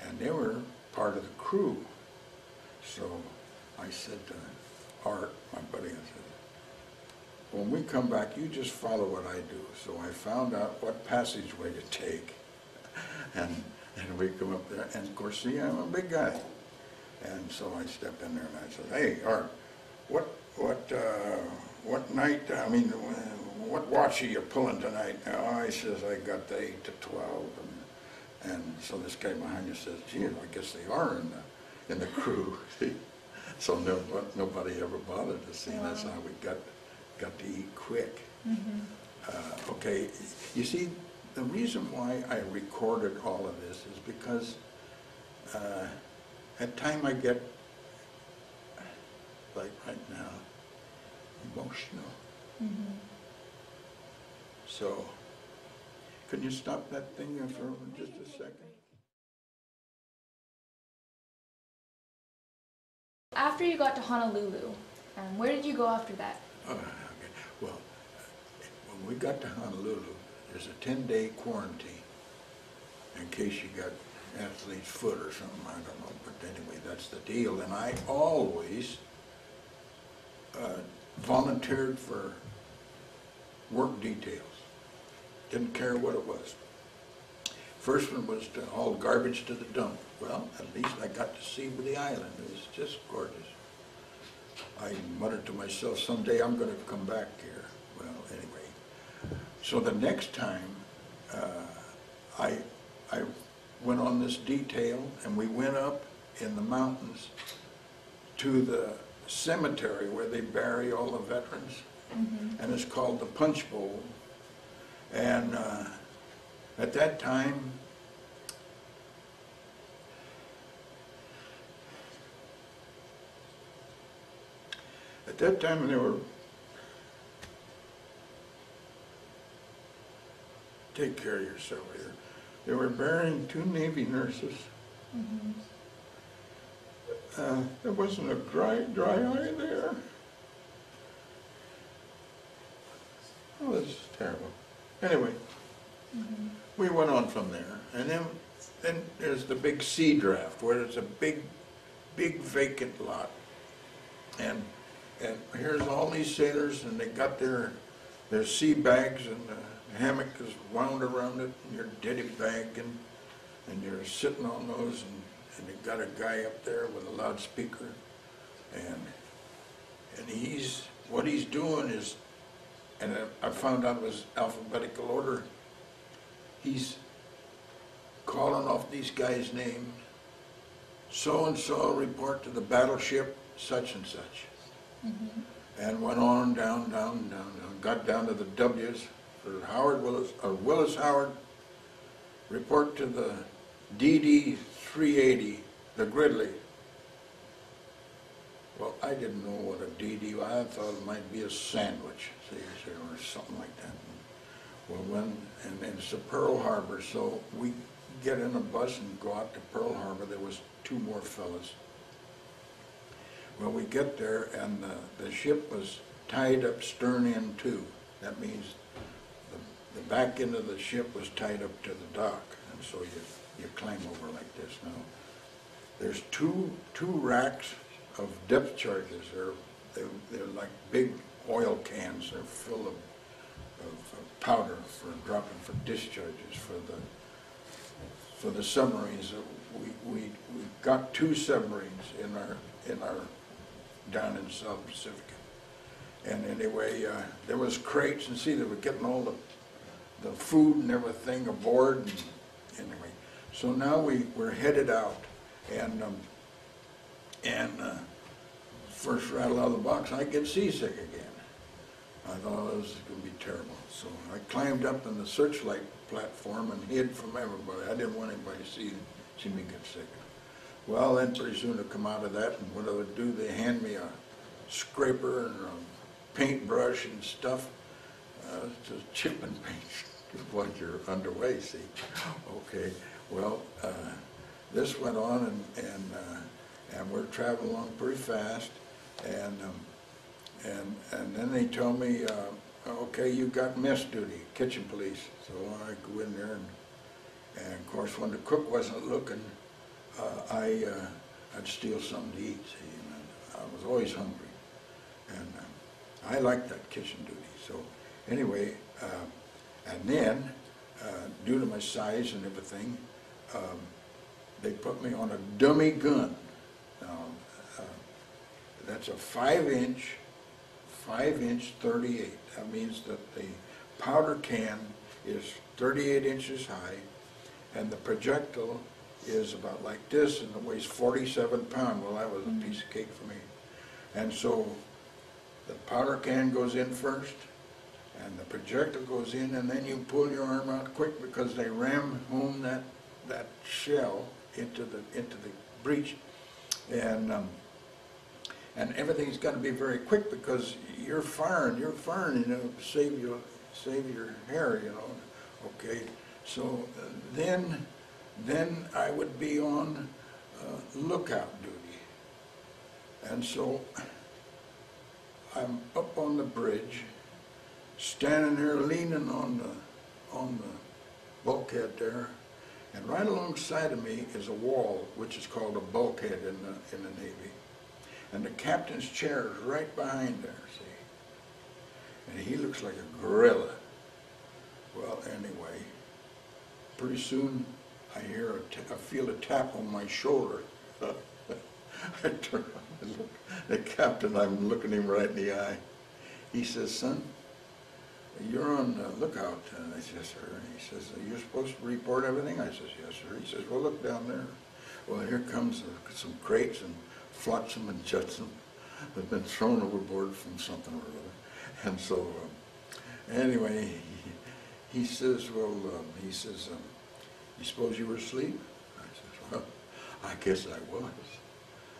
and they were part of the crew. So I said to Art, my buddy, I said, when we come back, you just follow what I do. So I found out what passageway to take. And we come up there, and of course, see, I'm a big guy. And so I stepped in there and I said, hey, Art, what night, I mean, what watch are you pulling tonight? Oh, he says, I got the 8 to 12. And so this guy behind you says, gee, I guess they are in the crew. So nobody ever bothered to see. That's how we got to eat quick. Mm-hmm. Okay, you see, the reason why I recorded all of this is because at time I get, like right now, emotional. Mm-hmm. So, could you stop that thing for just a second? After you got to Honolulu, where did you go after that? Okay. Well, when we got to Honolulu, there's a 10-day quarantine in case you got athlete's foot or something, I don't know, but anyway, that's the deal. And I always volunteered for work details. Didn't care what it was. First one was to haul garbage to the dump. Well, at least I got to see the island. It was just gorgeous. I muttered to myself, someday I'm going to come back here. Well, anyway. So the next time, I went on this detail, and we went up in the mountains to the cemetery where they bury all the veterans. Mm-hmm. And it's called the Punch Bowl. And at that time, they were, take care of yourself here. They were burying 2 Navy nurses. Mm-hmm. There wasn't a dry eye there. Oh, this is terrible. Anyway, mm-hmm. We went on from there, and then there's the big sea draft, where it's a big vacant lot, and here's all these sailors, and they got their sea bags, and the hammock is wound around it, and your ditty bag, and you're sitting on those, and they got a guy up there with a loudspeaker, and what he's doing is, and I found out it was alphabetical order, he's calling off these guys' names. So-and-so report to the battleship, such and such. Mm-hmm. And went on down, got down to the W's for Howard Willis, Willis Howard, report to the DD 380, the Gridley. Well, I didn't know what a DD was. I thought it might be a sandwich, or something like that. Well, and it's a Pearl Harbor, so we get in a bus and go out to Pearl Harbor. There was 2 more fellas. Well, we get there, and the ship was tied up stern end too. That means the back end of the ship was tied up to the dock, and so you climb over like this. Now, there's two racks of depth charges. They're like big oil cans. They're full of powder for dropping for discharges for the submarines. We got 2 submarines in our down in South Pacific. And anyway, there was crates, and see, they were getting all the food and everything aboard. And anyway, so now we're headed out, and first rattle out of the box, I get seasick again. I thought this was going to be terrible. So I climbed up on the searchlight platform and hid from everybody. I didn't want anybody to see me get sick. Well, then pretty soon to come out of that, and what I would do, they hand me a scraper and a paintbrush and stuff to chip and paint while you're underway, see. Okay, well, this went on, and we're traveling along pretty fast, and then they told me, okay, you got mess duty, kitchen police. So I go in there, and of course when the cook wasn't looking, I'd steal something to eat, see, and I was always hungry. And I liked that kitchen duty. So anyway, and then, due to my size and everything, they put me on a dummy gun. Now, that's a 5-inch 38. That means that the powder can is 38 inches high, and the projectile is about like this, and it weighs 47 pounds. Well, that was a piece of cake for me. And so the powder can goes in first, and the projectile goes in, and then you pull your arm out quick because they ram home that shell into the breech, and everything's got to be very quick because you're firing, save your hair, Okay, so then I would be on lookout duty, and so I'm up on the bridge, standing there leaning on the bulkhead there, and right alongside of me is a wall, which is called a bulkhead in the Navy. And the captain's chair is right behind there, see? And he looks like a gorilla. Well, anyway, pretty soon I feel a tap on my shoulder. I turn around and look. The captain, I'm looking him right in the eye. He says, "Son, you're on lookout." And I said, "Yes, sir." And he says, "You're supposed to report everything?" I says, "Yes, sir." He says, "Well, look down there." Well, here comes some crates and flotsam and jetsam that have been thrown overboard from something or other. And so, anyway, he says, "You suppose you were asleep?" I says, "Well, I guess I was.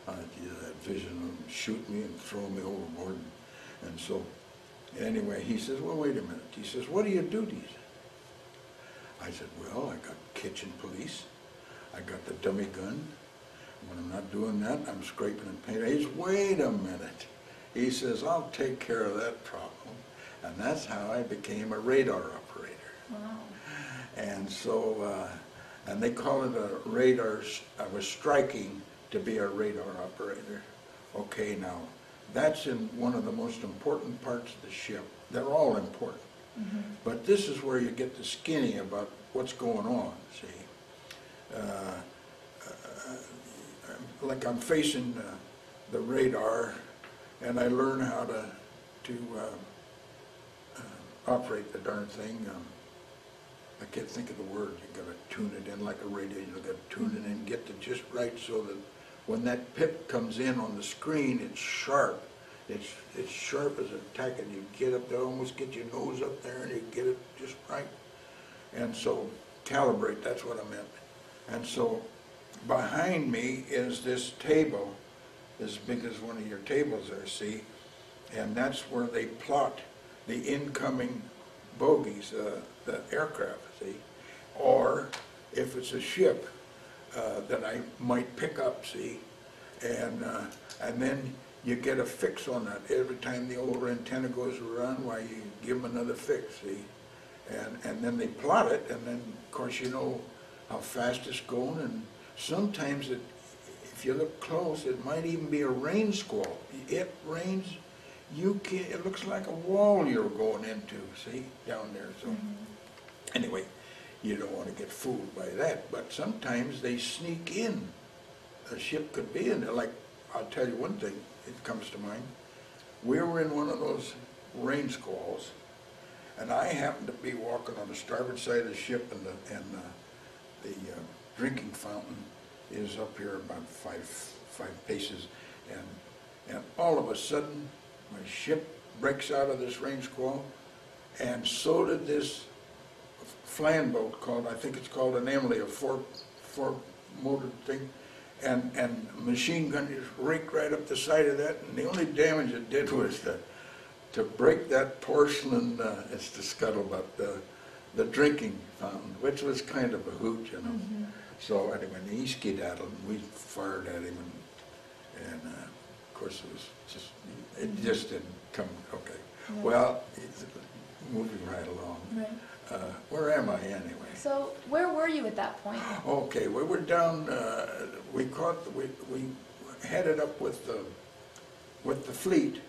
I had that vision of them shoot me and throw me overboard." And so, anyway, he says, "Well, wait a minute." He says, "What are your duties?" I said, "Well, I got kitchen police. I got the dummy gun. When I'm not doing that, I'm scraping and painting." He says, "Wait a minute." He says, "I'll take care of that problem." And that's how I became a radar operator. Wow. And so, and they call it a radar, I was striking to be a radar operator. Okay, now, that's in one of the most important parts of the ship. They're all important. Mm-hmm. But this is where you get the skinny about what's going on, see. Like I'm facing the radar, and I learn how to operate the darn thing. I can't think of the word. You got to tune it in like a radio. You got to tune it in, get it just right, so that when that pip comes in on the screen, it's sharp. It's sharp as a tack, and you get up there, almost get your nose up there, and you get it just right. And so calibrate. That's what I meant. And so behind me is this table, as big as one of your tables there, see? And that's where they plot the incoming bogies, the aircraft, see? Or if it's a ship that I might pick up, see? And then you get a fix on that. Every time the old antenna goes around, why, you give them another fix, see? And then they plot it, and then, of course, you know how fast it's going, and sometimes if you look close, it might even be a rain squall. It rains, it looks like a wall you're going into, see, down there. So anyway, you don't want to get fooled by that, but sometimes they sneak in. A ship could be in there. Like, I'll tell you one thing, it comes to mind. We were in one of those rain squalls, and I happened to be walking on the starboard side of the ship, and the drinking fountain is up here about five paces, and all of a sudden my ship breaks out of this rain squall, and so did this flan boat called, I think it's called an Emily, a four motor thing, and machine gun just raked right up the side of that, and the only damage it did was to break that porcelain, it's the scuttlebutt, the drinking fountain, which was kind of a hoot, you know. Mm-hmm. So anyway, he skedaddled, and we fired at him, and of course it just didn't come, okay. Right. Well, moving right along. Right. Where am I anyway? So where were you at that point? Okay, we were down, we headed up with the fleet,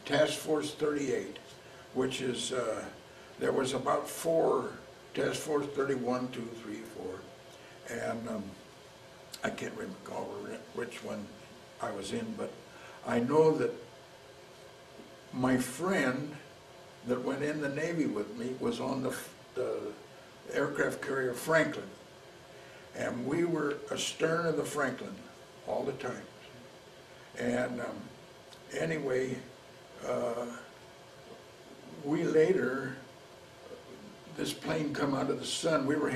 Task Force 38, which is, there was about 4, Task Force 31, 2, 3, 4, and I can't recall which one I was in, but I know that my friend that went in the Navy with me was on the aircraft carrier Franklin, and we were astern of the Franklin all the time. And anyway, we later, this plane come out of the sun. We were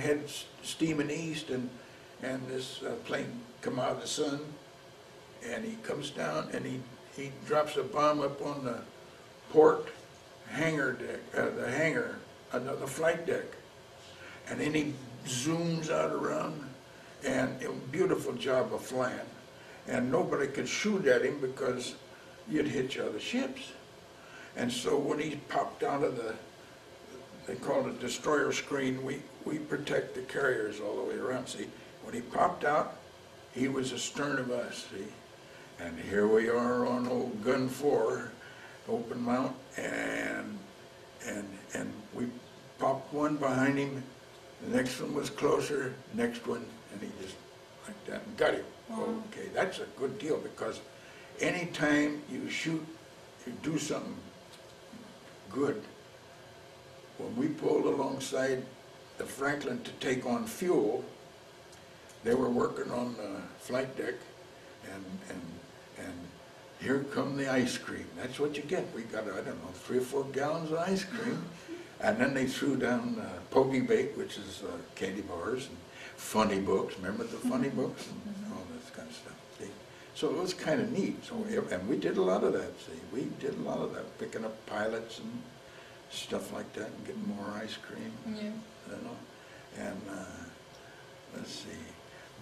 steaming east, and this plane come out of the sun, and he comes down and he drops a bomb up on the port hangar deck, the flight deck, and then he zooms out around, and a beautiful job of flying, and nobody could shoot at him because you'd hit your other ships. And so when he popped out of they called it destroyer screen, we protect the carriers all the way around. See, when he popped out, he was astern of us, see, and here we are on old gun 4, open mount, and we popped one behind him, the next one was closer, next one, and he just like that and got him. Wow. Okay, that's a good deal, because anytime you shoot, you do something good. When we pulled alongside the Franklin to take on fuel, they were working on the flight deck, and here come the ice cream. That's what you get. We got, I don't know, 3 or 4 gallons of ice cream. And then they threw down Pokey Bake, which is candy bars, and funny books. Remember the funny books? And all this kind of stuff. See? So it was kind of neat. So, and we did a lot of that, see. We did a lot of that, picking up pilots and stuff like that, and getting more ice cream. Yeah. You know? And let's see,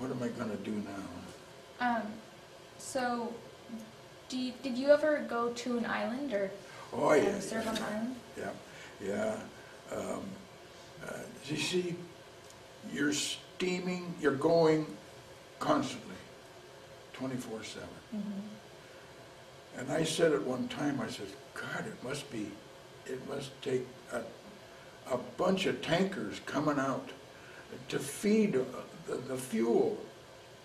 what am I going to do now? So, did you ever go to an island or serve on an island? Yeah, yeah. You see, you're steaming, you're going constantly, 24/7. And I said at one time, I said, God, it must take a bunch of tankers coming out to feed the fuel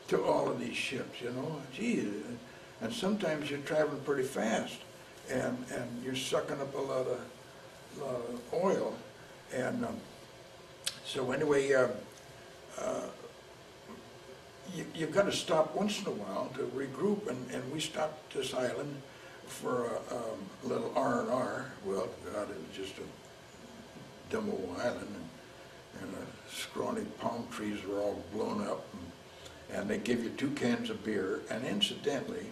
to all of these ships, you know. Gee, and sometimes you're traveling pretty fast, and you're sucking up a lot of oil. And so anyway, you've got to stop once in a while to regroup, and we stopped this island for a little R&R. Well, God, it was just a dumb old island, and scrawny palm trees were all blown up, and they give you 2 cans of beer. And incidentally,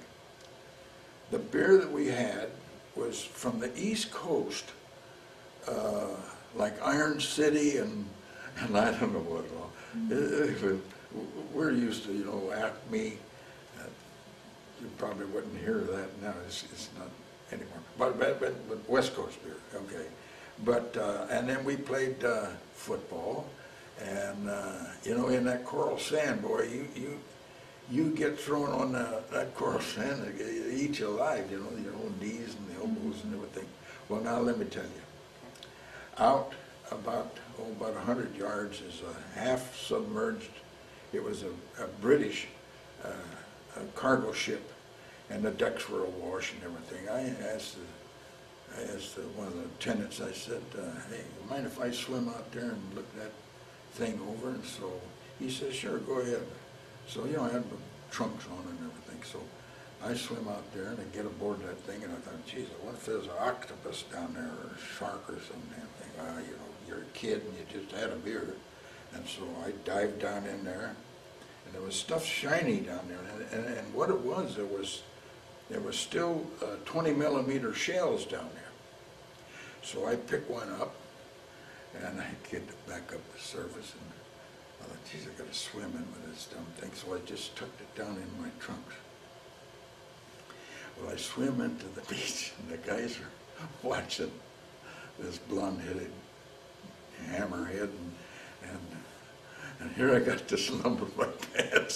the beer that we had was from the East Coast, like Iron City and I don't know what all. We're used to, you know, Acme. You probably wouldn't hear that now. It's not anymore. But West Coast beer, okay. But and then we played football, and you know, in that coral sand, boy, you get thrown on that coral sand, it eats you alive. You know, your own knees and the elbows and everything. Well, now let me tell you. Out about 100 yards is a half submerged. It was a British cargo ship, and the decks were awash and everything. I asked one of the lieutenants, I said, hey, you mind if I swim out there and look that thing over? And so he says, sure, go ahead. So, you know, I had my trunks on and everything, so I swim out there and I get aboard that thing, and I thought, geez, what if there's an octopus down there, or a shark or some damn thing? You know, you're a kid and you just had a beer. And so I dived down in there, and there was stuff shiny down there, and what it was, there was still 20 millimeter shells down there. So I pick one up, and I get back up the surface, and I thought, geez, I got to swim in with this dumb thing. So I just tucked it down in my trunks. Well, I swim into the beach, and the guys are watching this blonde-headed Hammerhead, and here I got this lump of my pants.